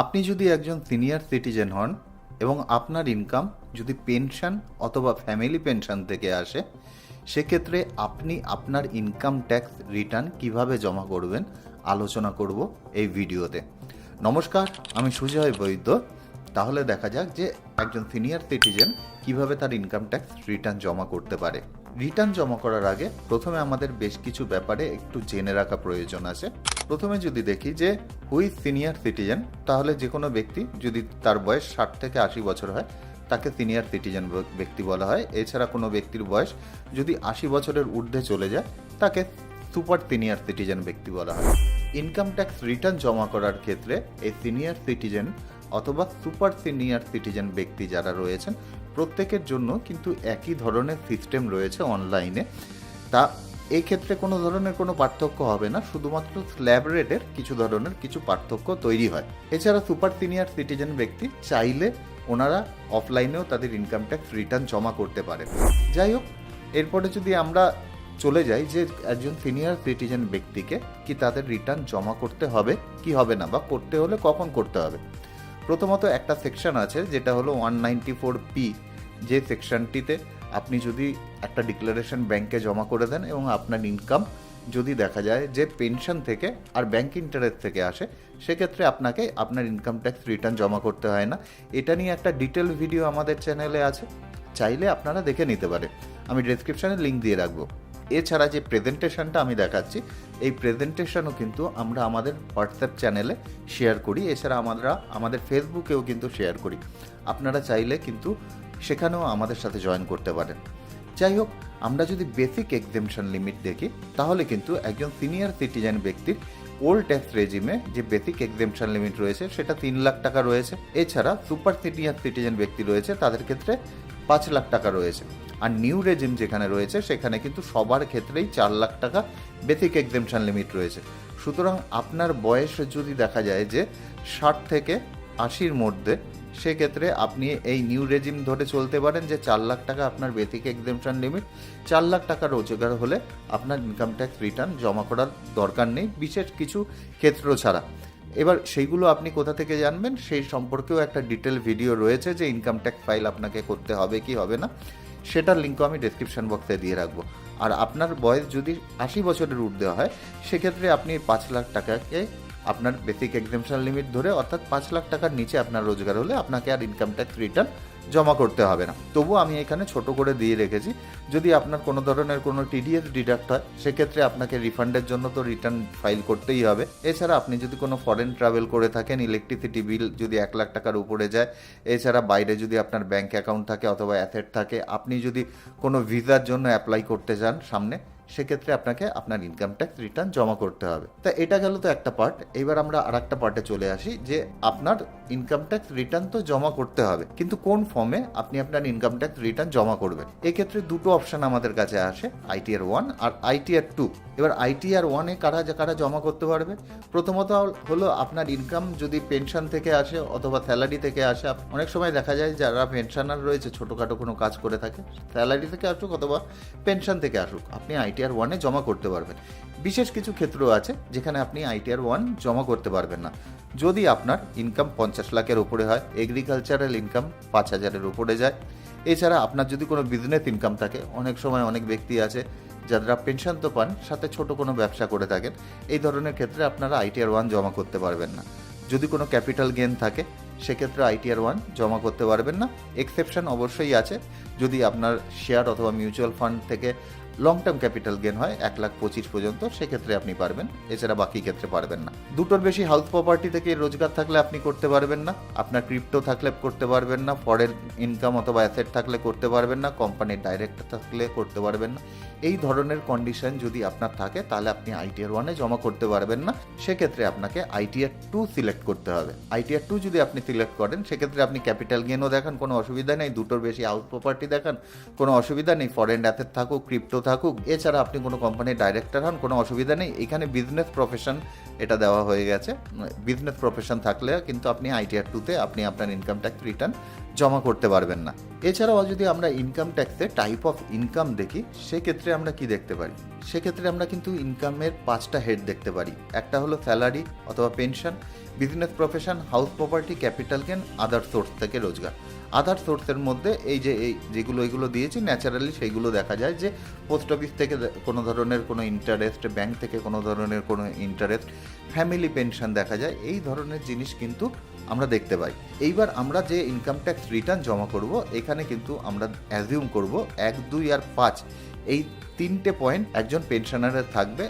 আপনি যদি একজন সিনিয়র সিটিজেন হন এবং আপনার ইনকাম যদি পেনশন অথবা ফ্যামিলি পেনশন থেকে আসে, সেক্ষেত্রে আপনি আপনার ইনকাম ট্যাক্স রিটার্ন কিভাবে জমা করবেন আলোচনা করব এই ভিডিওতে। নমস্কার, আমি সুজয় বৈদ্য। তাহলে দেখা যাক যে একজন সিনিয়র সিটিজেন কিভাবে তার ইনকাম ট্যাক্স রিটার্ন জমা করতে পারে। রিটার্ন জমা করার আগে প্রথমে আমাদের বেশ কিছু ব্যাপারে একটু জেনে রাখা প্রয়োজন আছে। প্রথমে যদি দেখি যে হুই সিনিয়র সিটিজেন, তাহলে যে কোনো ব্যক্তি যদি তার বয়স 60 থেকে 80 বছর হয় তাকে সিনিয়র সিটিজেন ব্যক্তি বলা হয়। এছাড়া কোনো ব্যক্তির বয়স যদি 80 বছরের ঊর্ধ্বে চলে যায় তাকে সুপার সিনিয়র সিটিজেন ব্যক্তি বলা হয়। ইনকাম ট্যাক্স রিটার্ন জমা করার ক্ষেত্রে এই সিনিয়র সিটিজেন অথবা সুপার সিনিয়র সিটিজেন ব্যক্তি যারা রয়েছেন প্রত্যেকের জন্য কিন্তু একই ধরনের সিস্টেম রয়েছে অনলাইনে। তা এই ক্ষেত্রে কোনো ধরনের কোনো পার্থক্য হবে না, শুধুমাত্র স্ল্যাব রেটের কিছু পার্থক্য তৈরি হয়। এছাড়া সুপার সিনিয়র সিটিজেন ব্যক্তি চাইলে ওনারা অফলাইনেও তাদের ইনকাম ট্যাক্স রিটার্ন জমা করতে পারে। যাই হোক, এরপরে যদি আমরা চলে যাই যে একজন সিনিয়র সিটিজেন ব্যক্তিকে কি তাদের রিটার্ন জমা করতে হবে কি হবে না, বা করতে হলে কখন করতে হবে। প্রথমত একটা সেকশন আছে যেটা হলো 194P, যে সেকশনটিতে আপনি যদি একটা ডিক্লারেশন ব্যাংকে জমা করে দেন এবং আপনার ইনকাম যদি দেখা যায় যে পেনশন থেকে আর ব্যাংক ইন্টারেস্ট থেকে আসে, সেক্ষেত্রে আপনাকে আপনার ইনকাম ট্যাক্স রিটার্ন জমা করতে হয় না। এটা নিয়ে একটা ডিটেল ভিডিও আমাদের চ্যানেলে আছে, চাইলে আপনারা দেখে নিতে পারেন, আমি ডেসক্রিপশানে লিঙ্ক দিয়ে রাখবো। এছাড়া যে প্রেজেন্টেশনটা আমি দেখাচ্ছি, এই প্রেজেন্টেশনও কিন্তু আমরা আমাদের হোয়াটসঅ্যাপ চ্যানেলে শেয়ার করি। এছাড়া আমরা আমাদের ফেসবুকেও কিন্তু শেয়ার করি, আপনারা চাইলে কিন্তু সেখানেও আমাদের সাথে জয়েন করতে পারেন। যাই হোক, আমরা যদি বেসিক এক্সেমশন লিমিট দেখি তাহলে কিন্তু একজন সিনিয়র সিটিজেন ব্যক্তির ওল্ড ট্যাক্স রেজিমে যে বেসিক এক্সেমশন লিমিট রয়েছে সেটা 3 লাখ টাকা রয়েছে। এছাড়া সুপার সিনিয়র সিটিজেন ব্যক্তি রয়েছে তাদের ক্ষেত্রে 5 লাখ টাকা রয়েছে। আর নিউ রেজিম যেখানে রয়েছে সেখানে কিন্তু সবার ক্ষেত্রেই 4 লাখ টাকা বেসিক এক্সেমশন লিমিট রয়েছে। সুতরাং আপনার বয়স যদি দেখা যায় যে 60 থেকে 80-র মধ্যে, সেক্ষেত্রে আপনি এই নিউ রেজিম ধরে চলতে পারেন যে 4 লাখ টাকা আপনার বেসিক এক্সেমশন লিমিট। 4 লাখ টাকা রোজগার হলে আপনার ইনকাম ট্যাক্স রিটার্ন জমা করার দরকার নেই, বিশেষ কিছু ক্ষেত্র ছাড়া। এবার সেইগুলো আপনি কোথা থেকে জানবেন সেই সম্পর্কেও একটা ডিটেল ভিডিও রয়েছে যে ইনকাম ট্যাক্স ফাইল আপনাকে করতে হবে কি হবে না, সেটার লিঙ্কও আমি ডেসক্রিপশন বক্সে দিয়ে রাখবো। আর আপনার বয়স যদি 80 বছরের ঊর্ধ্বে হয়, সেক্ষেত্রে আপনি 5 লাখ টাকাকে আপনার বেসিক এক্সেমশন লিমিট ধরে, অর্থাৎ 5 লাখ টাকার নিচে আপনার রোজগার হলে আপনাকে আর ইনকাম ট্যাক্স রিটার্ন জমা করতে হবে না। তবুও আমি এখানে ছোট করে দিয়ে রেখেছি, যদি আপনার কোনো ধরনের কোনো টিডিএস ডিডাক্ট হয় সেক্ষেত্রে আপনাকে রিফান্ডের জন্য তো রিটার্ন ফাইল করতেই হবে। এছাড়া আপনি যদি কোনো ফরেন ট্রাভেল করে থাকেন, ইলেকট্রিসিটি বিল যদি 1 লাখ টাকার উপরে যায়, এছাড়া বাইরে যদি আপনার ব্যাঙ্ক অ্যাকাউন্ট থাকে অথবা অ্যাসেট থাকে, আপনি যদি কোনো ভিসার জন্য অ্যাপ্লাই করতে চান সামনে, সেক্ষেত্রে আপনাকে আপনার ইনকাম ট্যাক্স রিটার্ন জমা করতে হবে। তা এটা গেল তো একটা পার্ট। এবার আমরা আর একটা পার্টে চলে আসি যে আপনার ইনকাম ট্যাক্স রিটার্ন তো জমা করতে হবে, কিন্তু কোন ফর্মে আপনি আপনার ইনকাম ট্যাক্স রিটার্ন জমা করবেন। এক্ষেত্রে দুটো অপশন আমাদের কাছে আসে, ITR 1 আর ITR 2। এবার ITR 1-এ কারা জমা করতে পারবে? প্রথমত হলো আপনার ইনকাম যদি পেনশন থেকে আসে অথবা স্যালারি থেকে আসে। অনেক সময় দেখা যায় যারা পেনশনার রয়েছে ছোটোখাটো কোনো কাজ করে থাকে, স্যালারি থেকে আসুক অথবা পেনশন থেকে আসুক, আপনি ITR 1-এ জমা করতে পারবেন। বিশেষ কিছু ক্ষেত্র আছে যেখানে আপনি ITR 1 জমা করতে পারবেন না, যদি আপনার ইনকাম 50 লাখের উপরে হয়, এগ্রিকালচারাল ইনকাম 5,000-এর উপরে যায়। এছাড়া আপনার যদি কোনো বিজনেস ইনকাম থাকে, অনেক সময় অনেক ব্যক্তি আছে যারা পেনশন তো পান সাথে ছোট কোনো ব্যবসা করে থাকেন, এই ধরনের ক্ষেত্রে আপনারা ITR 1 জমা করতে পারবেন না। যদি কোনো ক্যাপিটাল গেন থাকে সেক্ষেত্রে ITR 1 জমা করতে পারবেন না। এক্সেপশন অবশ্যই আছে, যদি আপনার শেয়ার অথবা মিউচুয়াল ফান্ড থেকে লং টার্ম ক্যাপিটাল গেন হয় 1,25,000 পর্যন্ত, সেক্ষেত্রে আপনি পারবেন, এছাড়া বাকি ক্ষেত্রে পারবেন না। দুটোর বেশি হাউস প্রপার্টি থেকে রোজগার থাকলে আপনি করতে পারবেন না, আপনার ক্রিপ্টো থাকলে করতে পারবেন না, ফরেন ইনকাম অথবা অ্যাসেট থাকলে করতে পারবেন না, কোম্পানির ডাইরেক্টর থাকলে করতে পারবেন না। এই ধরনের কন্ডিশন যদি আপনার থাকে তাহলে আপনি ITR 1-এ জমা করতে পারবেন না। সেক্ষেত্রে আপনাকে ITR 2 সিলেক্ট করতে হবে। ITR 2 যদি আপনি সিলেক্ট করেন, সেক্ষেত্রে আপনি ক্যাপিটাল গেনও দেখান, কোনো অসুবিধা নেই, দুটোর বেশি হাউস প্রপার্টি দেখান, কোনো অসুবিধা নেই, ফরেন অ্যাসেট থাকুক, ক্রিপ্টো থাকুক, এছাড়া আপনি কোনো কোম্পানির ডাইরেক্টর হন, কোনো অসুবিধা নেই। এখানে বিজনেস প্রফেশন এটা দেওয়া হয়ে গেছে, বিজনেস প্রফেশন থাকলে কিন্তু আপনি ITR 2-তে আপনি আপনার ইনকাম ট্যাক্স রিটার্ন জমা করতে পারবেন না। এছাড়াও যদি আমরা ইনকাম ট্যাক্সে টাইপ অফ ইনকাম দেখি, সেক্ষেত্রে আমরা কি দেখতে পারি? সেক্ষেত্রে আমরা কিন্তু ইনকামের 5টা হেড দেখতে পারি। একটা হলো স্যালারি অথবা pension, business profession, house property, capital gain, other source থেকে রোজগার। আদার সোর্সের মধ্যে এই যেগুলো এগুলো দিয়েছি ন্যাচারালি সেইগুলো দেখা যায় যে পোস্ট অফিস থেকে কোনো ধরনের কোনো ইন্টারেস্ট, ব্যাংক থেকে কোনো ধরনের কোনো ইন্টারেস্ট, ফ্যামিলি পেনশন দেখা যায়, এই ধরনের জিনিস কিন্তু আমরা দেখতে পাই। এইবার আমরা যে ইনকাম ট্যাক্স রিটার্ন জমা করব, এখানে কিন্তু আমরা অ্যাজিউম করব 1, 2 আর 5 এই 3টে পয়েন্ট একজন পেনশনারের থাকবে,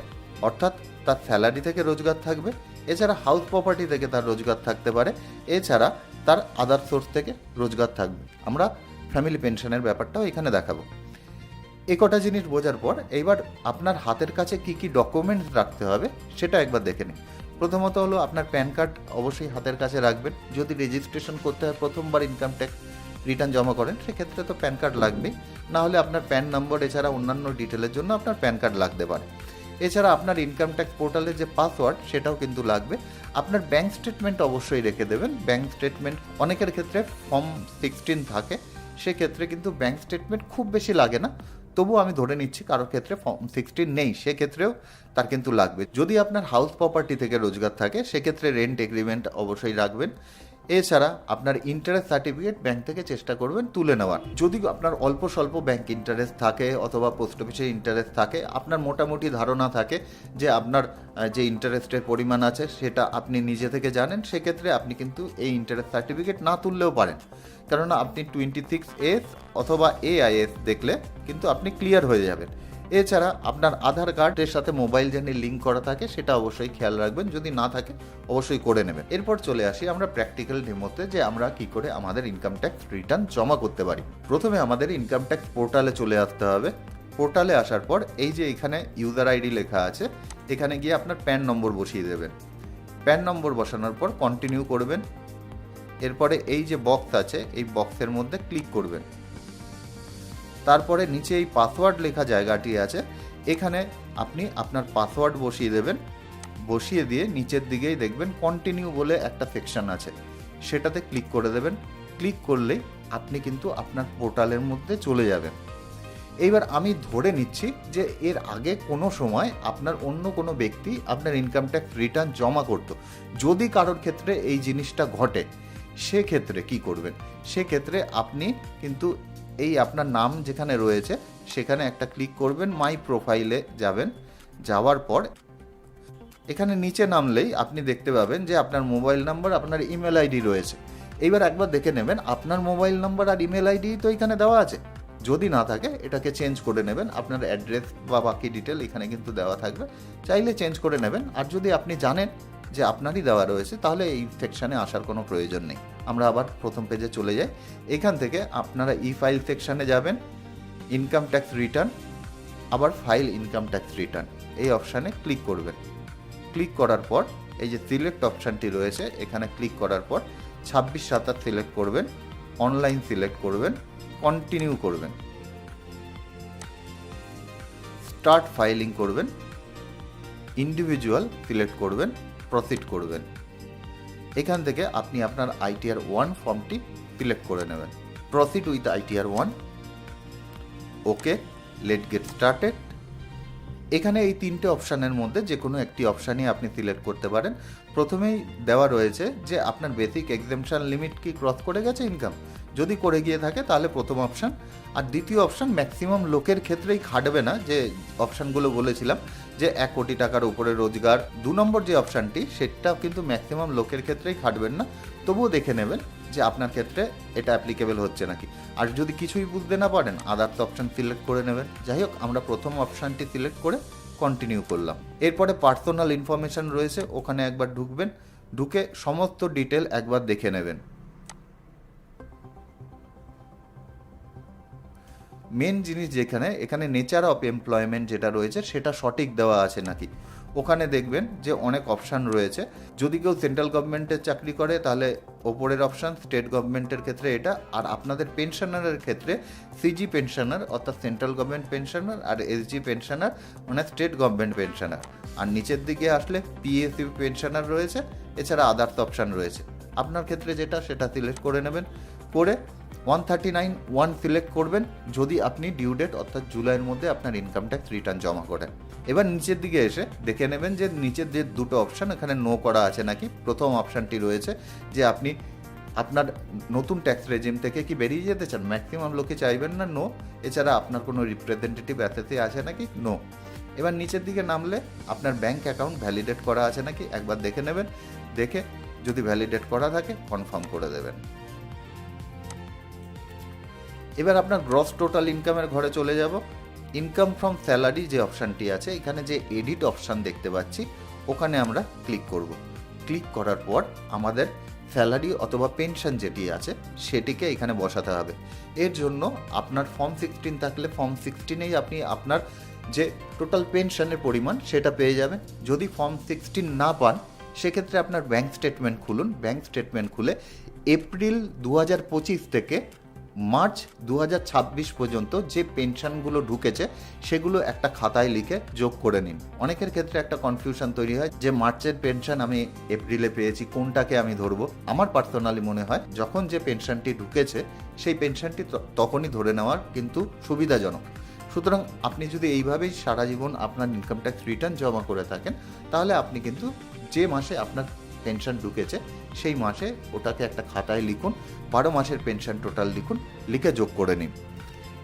অর্থাৎ তার স্যালারি থেকে রোজগার থাকবে, এছাড়া হাউস প্রপার্টি থেকে তার রোজগার থাকতে পারে, এছাড়া তার আদার সোর্স থেকে রোজগার থাকবে। আমরা ফ্যামিলি পেনশনের ব্যাপারটাও এখানে দেখাবো। এ কটা জিনিস বোঝার পর এইবার আপনার হাতের কাছে কি কি ডকুমেন্টস রাখতে হবে সেটা একবার দেখে নিন। প্রথমত হলো আপনার প্যান কার্ড অবশ্যই হাতের কাছে রাখবেন। যদি রেজিস্ট্রেশন করতে হয়, প্রথমবার ইনকাম ট্যাক্স রিটার্ন জমা করেন, সেক্ষেত্রে তো প্যান কার্ড লাগবেই। না হলে আপনার প্যান নম্বর এছাড়া অন্যান্য ডিটেলের জন্য আপনার প্যান কার্ড লাগতে পারে। এছাড়া আপনার ইনকাম ট্যাক্স পোর্টালের যে পাসওয়ার্ড সেটাও কিন্তু লাগবে। আপনার ব্যাঙ্ক স্টেটমেন্ট অবশ্যই রেখে দেবেন। ব্যাঙ্ক স্টেটমেন্ট অনেকের ক্ষেত্রে ফর্ম 16 থাকে, সেক্ষেত্রে কিন্তু ব্যাঙ্ক স্টেটমেন্ট খুব বেশি লাগে না, তবু আমি ধরে নিচ্ছি কারোর ক্ষেত্রে ফর্ম 16 নেই, সেক্ষেত্রেও তার কিন্তু লাগবে। যদি আপনার হাউস প্রপার্টি থেকে রোজগার থাকে সেক্ষেত্রে রেন্ট এগ্রিমেন্ট অবশ্যই রাখবেন। এছাড়া আপনার ইন্টারেস্ট সার্টিফিকেট ব্যাংক থেকে চেষ্টা করবেন তুলে নেওয়ার। যদি আপনার অল্প স্বল্প ব্যাংক ইন্টারেস্ট থাকে অথবা পোস্ট অফিসে ইন্টারেস্ট থাকে, আপনার মোটামুটি ধারণা থাকে যে আপনার যে ইন্টারেস্টের পরিমাণ আছে সেটা আপনি নিজে থেকে জানেন, সেক্ষেত্রে আপনি কিন্তু এই ইন্টারেস্ট সার্টিফিকেট না তুললেও পারেন। কেননা আপনি 26S অথবা AIS দেখলে কিন্তু আপনি ক্লিয়ার হয়ে যাবেন। এছাড়া আপনার আধার কার্ডের সাথে মোবাইল জানি লিঙ্ক করা থাকে সেটা অবশ্যই খেয়াল রাখবেন, যদি না থাকে অবশ্যই করে নেবেন। এরপর চলে আসি আমরা প্র্যাকটিক্যাল ডেমোতে যে আমরা কি করে আমাদের ইনকাম ট্যাক্স রিটার্ন জমা করতে পারি। প্রথমে আমাদের ইনকাম ট্যাক্স পোর্টালে চলে আসতে হবে। পোর্টালে আসার পর এই যে এখানে ইউজার আইডি লেখা আছে, এখানে গিয়ে আপনার প্যান নম্বর বসিয়ে দেবেন। প্যান নম্বর বসানোর পর কন্টিনিউ করবেন। এরপরে এই যে বক্স আছে এই বক্সের মধ্যে ক্লিক করবেন। তারপরে নিচে এই পাসওয়ার্ড লেখা জায়গাটি আছে, এখানে আপনি আপনার পাসওয়ার্ড বসিয়ে দেবেন। বসিয়ে দিয়ে নিচের দিকেই দেখবেন কন্টিনিউ বলে একটা সেকশন আছে, সেটাতে ক্লিক করে দেবেন। ক্লিক করলেই আপনি কিন্তু আপনার পোর্টালের মধ্যে চলে যাবেন। এইবার আমি ধরে নিচ্ছি যে এর আগে কোনো সময় আপনার অন্য কোনো ব্যক্তি আপনার ইনকাম ট্যাক্স রিটার্ন জমা করতো। যদি কারোর ক্ষেত্রে এই জিনিসটা ঘটে, সেক্ষেত্রে কি করবেন? সেক্ষেত্রে আপনি কিন্তু এই আপনার নাম যেখানে রয়েছে সেখানে একটা ক্লিক করবেন, মাই প্রোফাইলে যাবেন। যাওয়ার পর এখানে নিচে নামলেই আপনি দেখতে পাবেন যে আপনার মোবাইল নাম্বার, আপনার ইমেল আইডি রয়েছে। এইবার একবার দেখে নেবেন আপনার মোবাইল নাম্বার আর ইমেল আইডি তো এখানে দেওয়া আছে। যদি না থাকে এটাকে চেঞ্জ করে নেবেন। আপনার অ্যাড্রেস বা বাকি ডিটেল এখানে কিন্তু দেওয়া থাকবে, চাইলে চেঞ্জ করে নেবেন। আর যদি আপনি জানেন যে আপনারই দেওয়া রয়েছে তাহলে এই সেকশানে আসার কোনো প্রয়োজন নেই। আমরা আবার প্রথম পেজে চলে যাই। এখান থেকে আপনারা ই ফাইল সেকশানে যাবেন, ইনকাম ট্যাক্স রিটার্ন, আবার ফাইল ইনকাম ট্যাক্স রিটার্ন এই অপশানে ক্লিক করবেন। ক্লিক করার পর এই যে সিলেক্ট অপশানটি রয়েছে এখানে ক্লিক করার পর 26/27 সিলেক্ট করবেন, অনলাইন সিলেক্ট করবেন, কন্টিনিউ করবেন, স্টার্ট ফাইলিং করবেন, ইন্ডিভিজুয়াল সিলেক্ট করবেন, প্রসিড করবেন। এখান থেকে আপনি আপনার ITR 1 ফর্মটি সিলেক্ট করে নেবেন। Proceed with ITR 1, okay, late get started. এখানে এই 3টে অপশানের মধ্যে যে কোনো একটি অপশানই আপনি সিলেক্ট করতে পারেন। প্রথমেই দেওয়া রয়েছে যে আপনার বেসিক এক্সেমশন লিমিট কি ক্রস করে গেছে ইনকাম, যদি করে গিয়ে থাকে তাহলে প্রথম অপশান। আর দ্বিতীয় অপশান ম্যাক্সিমাম লোকের ক্ষেত্রেই খাটবে না, যে অপশানগুলো বলেছিলাম যে 1 কোটি টাকার উপরে রোজগার। 2 নম্বর যে অপশানটি সেটাও কিন্তু ম্যাক্সিমাম লোকের ক্ষেত্রেই খাটবেন না, তবুও দেখে নেবেন যে আপনার ক্ষেত্রে এটা অ্যাপ্লিকেবল হচ্ছে নাকি। আর যদি কিছুই বুঝতে না পারেন আদার্স অপশান সিলেক্ট করে নেবেন। যাই হোক, আমরা প্রথম অপশানটি সিলেক্ট করে কন্টিনিউ করলাম। এরপরে পার্সোনাল ইনফরমেশন রয়েছে, ওখানে একবার ঢুকবেন, ঢুকে সমস্ত ডিটেল একবার দেখে নেবেন। মেন জিনিস যেখানে এখানে নেচার অফ এমপ্লয়মেন্ট যেটা রয়েছে সেটা সঠিক দেওয়া আছে নাকি। ওখানে দেখবেন যে অনেক অপশান রয়েছে। যদি কেউ সেন্ট্রাল গভর্নমেন্টের চাকরি করে তাহলে ওপরের অপশান, স্টেট গভর্নমেন্টের ক্ষেত্রে এটা, আর আপনাদের পেনশনারের ক্ষেত্রে CG পেনশনার অর্থাৎ সেন্ট্রাল গভর্নমেন্ট পেনশনার, আর SG পেনশনার মানে স্টেট গভর্নমেন্ট পেনশনার। আর নিচের দিকে আসলে PSU পেনশনার রয়েছে, এছাড়া আদার্স অপশান রয়েছে। আপনার ক্ষেত্রে যেটা সেটা সিলেক্ট করে নেবেন। করে 139(1) সিলেক্ট করবেন যদি আপনি ডিউ ডেট অর্থাৎ জুলাইয়ের মধ্যে আপনার ইনকাম ট্যাক্স রিটার্ন জমা করেন। এবার নিচের দিকে এসে দেখে নেবেন যে নিচের যে দুটো অপশান এখানে নো করা আছে নাকি। প্রথম অপশানটি রয়েছে যে আপনি আপনার নতুন ট্যাক্স রেজিম থেকে কি বেরিয়ে যেতে চান, ম্যাক্সিমাম লোকে চাইবেন না, নো। এছাড়া আপনার কোনো রিপ্রেজেন্টেটিভ অ্যাসেসে আছে নাকি, নো। এবার নিচের দিকে নামলে আপনার ব্যাঙ্ক অ্যাকাউন্ট ভ্যালিডেট করা আছে নাকি একবার দেখে নেবেন, দেখে যদি ভ্যালিডেট করা থাকে কনফার্ম করে দেবেন। এবার আপনার গ্রস টোটাল ইনকামের ঘরে চলে যাব। ইনকাম ফ্রম স্যালারি যে অপশানটি আছে, এখানে যে এডিট অপশান দেখতে পাচ্ছি ওখানে আমরা ক্লিক করব। ক্লিক করার পর আমাদের স্যালারি অথবা পেনশন যেটি আছে সেটিকে এখানে বসাতে হবে। এর জন্য আপনার ফর্ম 16 থাকলে ফর্ম 16এই আপনি আপনার যে টোটাল পেনশনের পরিমাণ সেটা পেয়ে যাবেন। যদি ফর্ম 16 না পান সেক্ষেত্রে আপনার ব্যাঙ্ক স্টেটমেন্ট খুলুন। ব্যাঙ্ক স্টেটমেন্ট খুলে এপ্রিল 2025 থেকে মার্চ 2026 পর্যন্ত যে পেনশনগুলো ঢুকেছে সেগুলো একটা খাতায় লিখে যোগ করে নিন। অনেকের ক্ষেত্রে একটা কনফিউশন তৈরি হয় যে মার্চের পেনশন আমি এপ্রিলে পেয়েছি, কোনটাকে আমি ধরবো। আমার পার্সোনালি মনে হয় যখন যে পেনশনটি ঢুকেছে সেই পেনশনটি তখনই ধরে নেওয়ার কিন্তু সুবিধাজনক। সুতরাং আপনি যদি এইভাবেই সারা জীবন আপনার ইনকাম ট্যাক্স রিটার্ন জমা করে থাকেন তাহলে আপনি কিন্তু যে মাসে আপনার পেনশন ঢুকেছে সেই মাসে ওটাকে একটা খাতায় লিখুন, 12 মাসের পেনশন টোটাল লিখুন, লিখে যোগ করে নিন।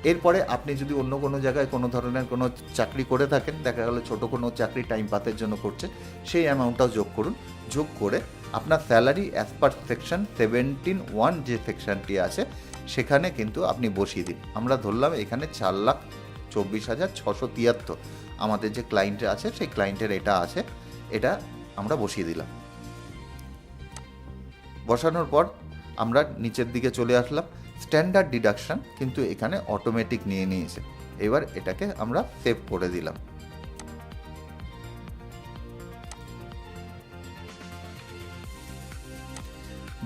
এরপরে আপনি যদি অন্য কোনো জায়গায় কোনো ধরনের কোনো চাকরি করে থাকেন, দেখা গেল ছোটো কোনো চাকরি টাইম পাসের জন্য করছে, সেই অ্যামাউন্টটাও যোগ করুন। যোগ করে আপনার স্যালারি অ্যাজ পার সেকশন 17(1) যে সেকশনটি আছে সেখানে কিন্তু আপনি বসিয়ে দিন। আমরা ধরলাম এখানে 4,24,673 আমাদের যে ক্লায়েন্ট আছে সেই ক্লায়েন্টের এটা আছে, এটা আমরা বসিয়ে দিলাম। বসানোর পর আমরা নিচের দিকে চলে আসলাম। স্ট্যান্ডার্ড ডিডাকশন কিন্তু এখানে অটোমেটিক নিয়ে নিয়েছে। এবার এটাকে আমরা সেভ করে দিলাম।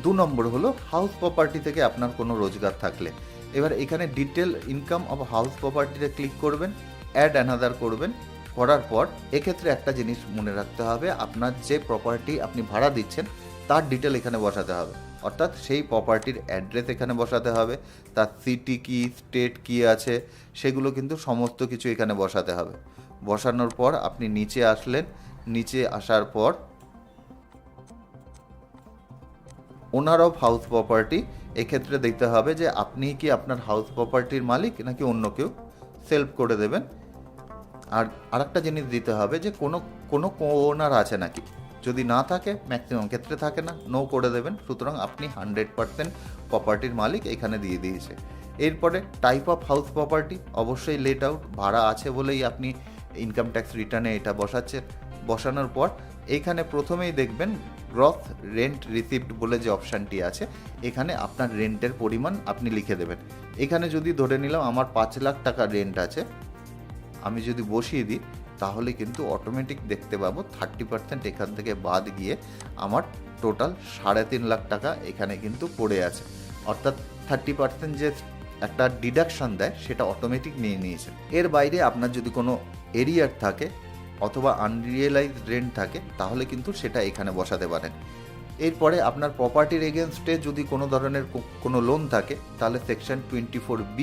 দু নম্বর হলো হাউস প্রপার্টি থেকে আপনার কোনো রোজগার থাকলে এবার এখানে ডিটেল ইনকাম অফ হাউস প্রপার্টিতে ক্লিক করবেন, অ্যাড অ্যানাদার করবেন। করার পর এক্ষেত্রে একটা জিনিস মনে রাখতে হবে, আপনার যে প্রপার্টি আপনি ভাড়া দিচ্ছেন তার ডিটেল এখানে বসাতে হবে। অর্থাৎ সেই প্রপার্টির অ্যাড্রেস এখানে বসাতে হবে, তার সিটি কি স্টেট কি আছে সেগুলো কিন্তু সমস্ত কিছু এখানে বসাতে হবে। বসানোর পর আপনি নিচে আসলেন, নিচে আসার পর ওনার অফ হাউস প্রপার্টি এক্ষেত্রে দেখতে হবে যে আপনি কি আপনার হাউস প্রপার্টির মালিক নাকি অন্য কেউ, সেলফ করে দেবেন। আর আরেকটা জিনিস দিতে হবে যে কোনো ওনার আছে নাকি, যদি না থাকে ম্যাক্সিমাম ক্ষেত্রে থাকে না, নো করে দেবেন। সুতরাং আপনি 100% প্রপার্টির মালিক এখানে দিয়ে দিয়েছে। এরপরে টাইপ অফ হাউস প্রপার্টি অবশ্যই লেট আউট, ভাড়া আছে বলেই আপনি ইনকাম ট্যাক্স রিটার্নে এটা বসাচ্ছেন। বসানোর পর এইখানে প্রথমেই দেখবেন গ্রস রেন্ট রিসিপ্ট বলে যে অপশানটি আছে, এখানে আপনার রেন্টের পরিমাণ আপনি লিখে দেবেন। এখানে যদি ধরে নিলাম আমার 5 লাখ টাকা রেন্ট আছে, আমি যদি বসিয়ে দিই তাহলে কিন্তু অটোমেটিক দেখতে পাবো 30% এখান থেকে বাদ গিয়ে আমার টোটাল 3.5 লাখ টাকা এখানে কিন্তু পড়ে আছে। অর্থাৎ 30% যে একটা ডিডাকশন দেয় সেটা অটোমেটিক নিয়ে নিয়েছে। এর বাইরে আপনার যদি কোনো এরিয়ার থাকে অথবা আনরিয়েলাইজড রেন্ট থাকে তাহলে কিন্তু সেটা এখানে বসাতে পারেন। এরপরে আপনার প্রপার্টির এগেনস্টে যদি কোনো ধরনের কোনো লোন থাকে তাহলে সেকশন 24B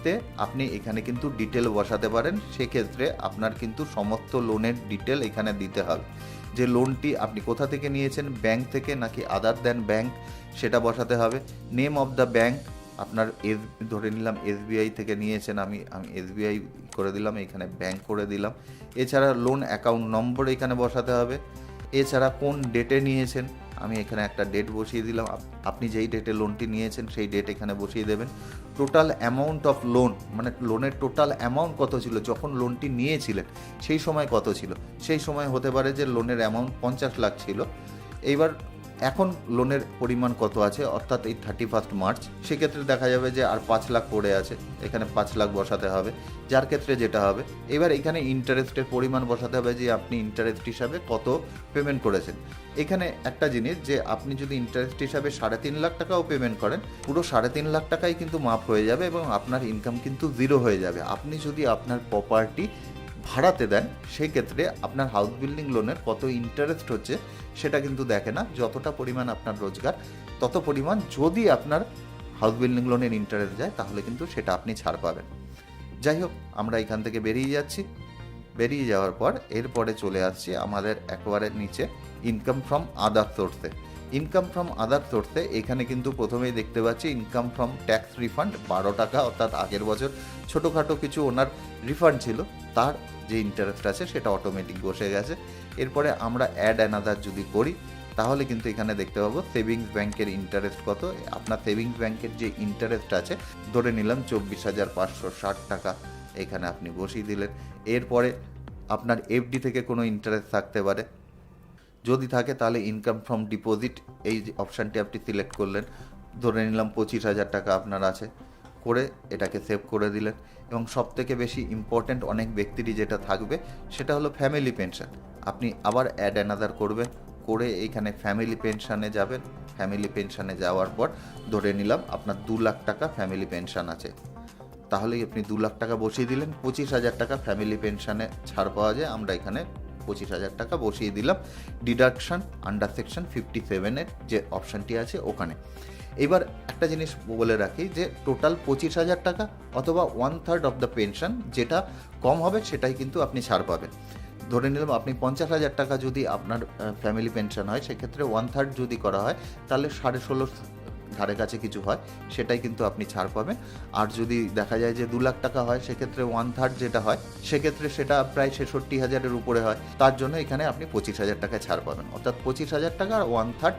তে আপনি এখানে কিন্তু ডিটেল বসাতে পারেন। সেক্ষেত্রে আপনার কিন্তু সমস্ত লোনের ডিটেল এখানে দিতে হবে, যে লোনটি আপনি কোথা থেকে নিয়েছেন, ব্যাংক থেকে নাকি আদার দ্যান ব্যাংক সেটা বসাতে হবে। নেম অফ দ্য ব্যাংক আপনার ধরে নিলাম SBI থেকে নিয়েছেন, আমি SBI করে দিলাম, এখানে ব্যাংক করে দিলাম। এছাড়া লোন অ্যাকাউন্ট নম্বর এখানে বসাতে হবে। এছাড়া কোন ডেটে নিয়েছেন, আমি এখানে একটা ডেট বসিয়ে দিলাম, আপনি যেই ডেটে লোনটি নিয়েছেন সেই ডেট এখানে বসিয়ে দেবেন। টোটাল অ্যামাউন্ট অফ লোন মানে লোনের টোটাল অ্যামাউন্ট কত ছিল যখন লোনটি নিয়েছিলেন সেই সময় কত ছিল, সেই সময় হতে পারে যে লোনের অ্যামাউন্ট 50 লাখ ছিল, এইবার এখন লোনের পরিমাণ কত আছে অর্থাৎ এই 31 মার্চ, সেক্ষেত্রে দেখা যাবে যে আর 5 লাখ পড়ে আছে, এখানে 5 লাখ বসাতে হবে, যার ক্ষেত্রে যেটা হবে। এবার এখানে ইন্টারেস্টের পরিমাণ বসাতে হবে যে আপনি ইন্টারেস্ট হিসাবে কত পেমেন্ট করেছেন। এখানে একটা জিনিস যে আপনি যদি ইন্টারেস্ট হিসাবে 3.5 লাখ টাকাও পেমেন্ট করেন, পুরো 3.5 লাখ টাকাই কিন্তু মাফ হয়ে যাবে এবং আপনার ইনকাম কিন্তু জিরো হয়ে যাবে। আপনি যদি আপনার প্রপার্টি ভাড়াতে দেন সেই ক্ষেত্রে আপনার হাউস বিল্ডিং লোনের কত ইন্টারেস্ট হচ্ছে সেটা কিন্তু দেখে না, যতটা পরিমাণ আপনার রোজগার তত পরিমাণ যদি আপনার হাউস বিল্ডিং লোনের ইন্টারেস্ট যায় তাহলে কিন্তু সেটা আপনি ছাড় পাবেন। যাই হোক, আমরা এখান থেকে বেরিয়ে যাচ্ছি। বেরিয়ে যাওয়ার পর এরপরে চলে আসছি আমাদের একেবারে নিচে ইনকাম ফ্রম আদার সোর্সে। ইনকাম ফ্রম আদার সোর্সে এখানে কিন্তু প্রথমেই দেখতে পাচ্ছি ইনকাম ফ্রম ট্যাক্স রিফান্ড 12 টাকা, অর্থাৎ আগের বছর ছোটোখাটো কিছু ওনার রিফান্ড ছিল, তার যে ইন্টারেস্ট আছে সেটা অটোমেটিক বসে গেছে। এরপরে আমরা অ্যাড অ্যানাদার যদি করি তাহলে কিন্তু এখানে দেখতে পাবো সেভিংস ব্যাংকের ইন্টারেস্ট কত। আপনার সেভিংস ব্যাংকের যে ইন্টারেস্ট আছে ধরে নিলাম 24,560 টাকা, এখানে আপনি বসিয়ে দিলেন। এরপরে আপনার এফডি থেকে কোনো ইন্টারেস্ট থাকতে পারে, যদি থাকে তাহলে ইনকাম ফ্রম ডিপোজিট এই যে অপশানটি আপনি সিলেক্ট করলেন, ধরে নিলাম 25,000 টাকা আপনার আছে, করে এটাকে সেভ করে দিলেন। এবং সবথেকে বেশি ইম্পর্ট্যান্ট অনেক ব্যক্তিরই যেটা থাকবে সেটা হলো ফ্যামিলি পেনশন। আপনি আবার অ্যাড অ্যানাদার করবেন, করে এইখানে ফ্যামিলি পেনশানে যাবেন। ফ্যামিলি পেনশানে যাওয়ার পর ধরে নিলাম আপনার 2 লাখ টাকা ফ্যামিলি পেনশন আছে, তাহলেই আপনি 2 লাখ টাকা বসিয়ে দিলেন। 25,000 টাকা ফ্যামিলি পেনশনে ছাড় পাওয়া যায়, আমরা এখানে 25,000 টাকা বসিয়ে দিলাম ডিডাকশন আন্ডার সেকশন 57-এর যে অপশানটি আছে ওখানে। এবার একটা জিনিস বলে রাখি যে টোটাল 25,000 টাকা অথবা 1/3 অফ দ্য পেনশন, যেটা কম হবে সেটাই কিন্তু আপনি ছাড় পাবেন। ধরে নিলাম আপনি 50,000 টাকা যদি আপনার ফ্যামিলি পেনশন হয়, সেক্ষেত্রে 1/3 যদি করা হয় তাহলে 16.5 ধারে কাছে কিছু হয়, সেটাই কিন্তু আপনি ছাড় পাবেন। আর যদি দেখা যায় যে 2 লাখ টাকা হয়, সেক্ষেত্রে 1/3 যেটা হয় সেক্ষেত্রে সেটা প্রায় 66,000-এর উপরে হয়, তার জন্য এখানে আপনি 25,000 টাকায় ছাড় পাবেন। অর্থাৎ 25,000 টাকা আর 1/3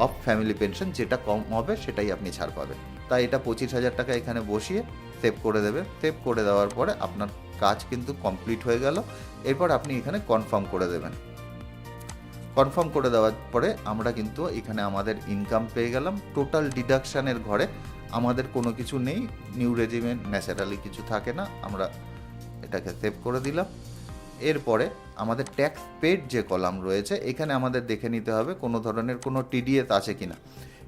অফ ফ্যামিলি পেনশন, যেটা কম হবে সেটাই আপনি ছাড় পাবেন। তাই এটা 25,000 টাকা এখানে বসিয়ে সেভ করে দেবে। সেভ করে দেওয়ার পরে আপনার কাজ কিন্তু কমপ্লিট হয়ে গেল। এরপর আপনি এখানে কনফার্ম করে দেবেন। কনফার্ম করে দেওয়ার পরে আমরা কিন্তু এখানে আমাদের ইনকাম পেয়ে গেলাম। টোটাল ডিডাকশানের ঘরে আমাদের কোনো কিছু নেই, নিউ রেজিমেন্ট ন্যাচারালি কিছু থাকে না, আমরা এটাকে সেভ করে দিলাম। এরপরে আমাদের ট্যাক্স পেড যে কলাম রয়েছে এখানে আমাদের দেখে নিতে হবে কোনো ধরনের কোনো টিডিএস আছে কি না।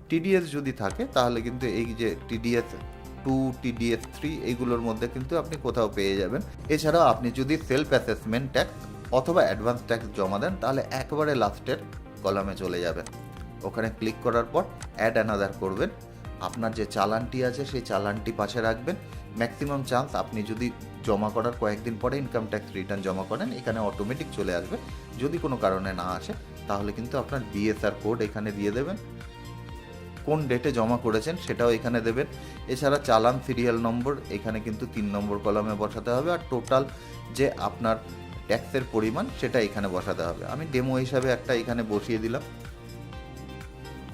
টিডিএস যদি থাকে তাহলে কিন্তু এই যে টিডিএস 2, টিডিএস 3 এইগুলোর মধ্যে কিন্তু আপনি কোথাও পেয়ে যাবেন। এছাড়াও আপনি যদি সেলফ অ্যাসেসমেন্ট ট্যাক্স অথবা অ্যাডভান্স ট্যাক্স জমা দেন তাহলে একবারে লাস্টের কলামে চলে যাবেন। ওখানে ক্লিক করার পর অ্যাড অ্যানাদার করবেন। আপনার যে চালানটি আছে সেই চালানটি পাশে রাখবেন। ম্যাক্সিমাম চান্স আপনি যদি জমা করার কয়েকদিন পরে ইনকাম ট্যাক্স রিটার্ন জমা করেন, এখানে অটোমেটিক চলে আসবে। যদি কোনো কারণে না আসে তাহলে কিন্তু আপনার বিএসআর কোড এখানে দিয়ে দেবেন, কোন ডেটে জমা করেছেন সেটাও এখানে দেবেন। এছাড়া চালান সিরিয়াল নম্বর এখানে কিন্তু 3 নম্বর কলামে বসাতে হবে, আর টোটাল যে আপনার ট্যাক্সের পরিমাণ সেটা এখানে বসাতে হবে। আমি ডেমো হিসাবে একটা এখানে বসিয়ে দিলাম,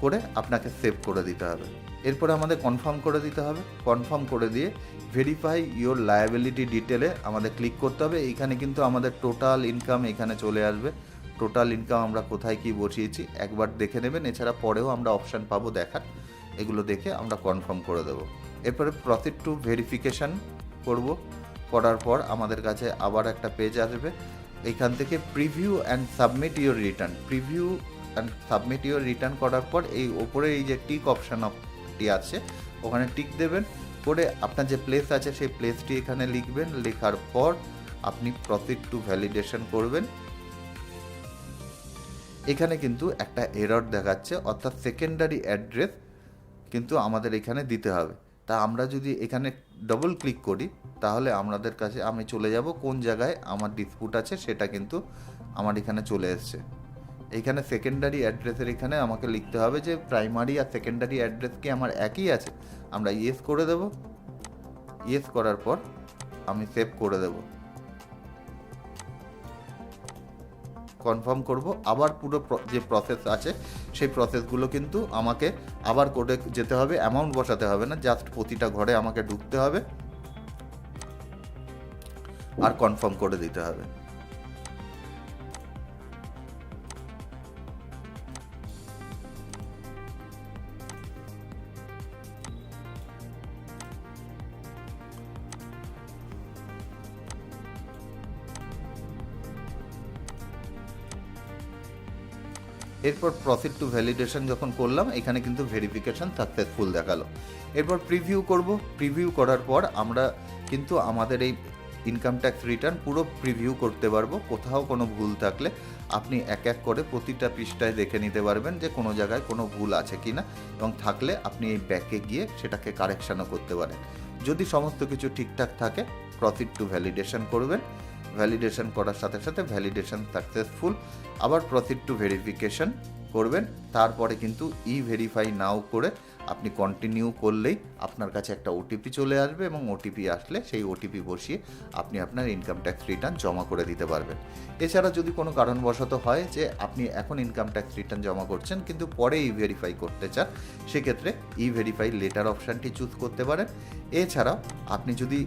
করে আপনাকে সেভ করে দিতে হবে। এরপরে আমাদের কনফার্ম করে দিতে হবে। কনফার্ম করে দিয়ে ভেরিফাই ইওর লায়াবিলিটি ডিটেলে আমাদের ক্লিক করতে হবে। এইখানে কিন্তু আমাদের টোটাল ইনকাম এখানে চলে আসবে। টোটাল ইনকাম আমরা কোথায় কি বসিয়েছি একবার দেখে নেবেন, এছাড়া পরেও আমরা অপশান পাবো দেখার, এগুলো দেখে আমরা কনফার্ম করে দেবো। এরপরে প্রসিড টু ভেরিফিকেশান করব। করার পর আমাদের কাছে আবার একটা পেজ আসবে, এইখান থেকে preview and submit your return. Preview and submit your return করার পর এই ওপরে এই যে টিক অপশানটি আছে ওখানে টিক দেবেন, করে আপনার যে প্লেস আছে সেই প্লেসটি এখানে লিখবেন। লেখার পর আপনি প্রসিড টু ভ্যালিডেশন করবেন। এখানে কিন্তু একটা এরর দেখাচ্ছে, অর্থাৎ সেকেন্ডারি অ্যাড্রেস কিন্তু আমাদের এখানে দিতে হবে। তা আমরা যদি এখানে ডবল ক্লিক করি তাহলে আমাদের কাছে আমি চলে যাব কোন জায়গায় আমার ডিসপুট আছে সেটা কিন্তু আমার এখানে চলে এসছে। এইখানে সেকেন্ডারি অ্যাড্রেসের এখানে আমাকে লিখতে হবে যে প্রাইমারি আর সেকেন্ডারি অ্যাড্রেস কি আমার একই আছে। আমরা ইয়েস করে দেব। ইয়েস করার পর আমি সেভ করে দেব, কনফার্ম করব। আবার পুরো যে প্রসেস আছে সেই প্রসেসগুলো কিন্তু আমাকে আবার করে যেতে হবে, অ্যামাউন্ট বসাতে হবে না, জাস্ট প্রতিটা ঘরে আমাকে ঢুকতে হবে আর কনফার্ম করে দিতে হবে। এরপর প্রসিড টু ভ্যালিডেশন যখন করলাম এখানে কিন্তু ভেরিফিকেশন সাকসেসফুল দেখালো। এরপর প্রিভিউ করব। প্রিভিউ করার পর আমরা কিন্তু আমাদের এই ইনকাম ট্যাক্স রিটার্ন পুরো প্রিভিউ করতে পারবো। কোথাও কোনো ভুল থাকলে আপনি এক এক করে প্রতিটা পৃষ্ঠায় দেখে নিতে পারবেন যে কোনো জায়গায় কোনো ভুল আছে কি না, এবং থাকলে আপনি এই ব্যাকে গিয়ে সেটাকে কারেকশানও করতে পারেন। যদি সমস্ত কিছু ঠিকঠাক থাকে প্রসিড টু ভ্যালিডেশন করবেন। ভ্যালিডেশন করার সাথে সাথে ভ্যালিডেশন সাকসেসফুল, আবার প্রসিড টু ভেরিফিকেশন করবেন। তারপরে কিন্তু ভেরিফাই নাও করে আপনি কন্টিনিউ করলেই আপনার কাছে একটা ওটিপি চলে আসবে, এবং ওটিপি আসলে সেই ওটিপি বসিয়ে আপনি আপনার ইনকাম ট্যাক্স রিটার্ন জমা করে দিতে পারবেন। এছাড়া যদি কোনো কারণবশত হয় যে আপনি এখন ইনকাম ট্যাক্স রিটার্ন জমা করছেন কিন্তু পরে ভেরিফাই করতে চান, সেক্ষেত্রে ভেরিফাই লেটার অপশানটি চুজ করতে পারেন। এছাড়াও আপনি যদি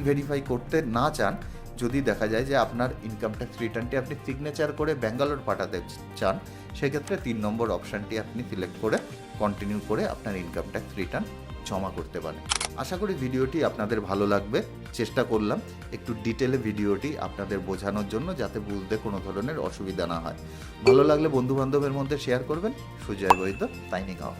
ভেরিফাই করতে না চান, যদি দেখা যায় যে আপনার ইনকাম ট্যাক্স রিটার্নটি আপনি সিগনেচার করে ব্যাঙ্গালোর পাঠাতে চান, সেক্ষেত্রে 3 নম্বর অপশানটি আপনি সিলেক্ট করে কন্টিনিউ করে আপনার ইনকাম ট্যাক্স রিটার্ন জমা করতে পারেন। আশা করি ভিডিওটি আপনাদের ভালো লাগবে। চেষ্টা করলাম একটু ডিটেলে ভিডিওটি আপনাদের বোঝানোর জন্য, যাতে বুঝতে কোনো ধরনের অসুবিধা না হয়। ভালো লাগলে বন্ধুবান্ধবের মধ্যে শেয়ার করবেন। সুজয় বৈদ্য, সাইনিং অফ।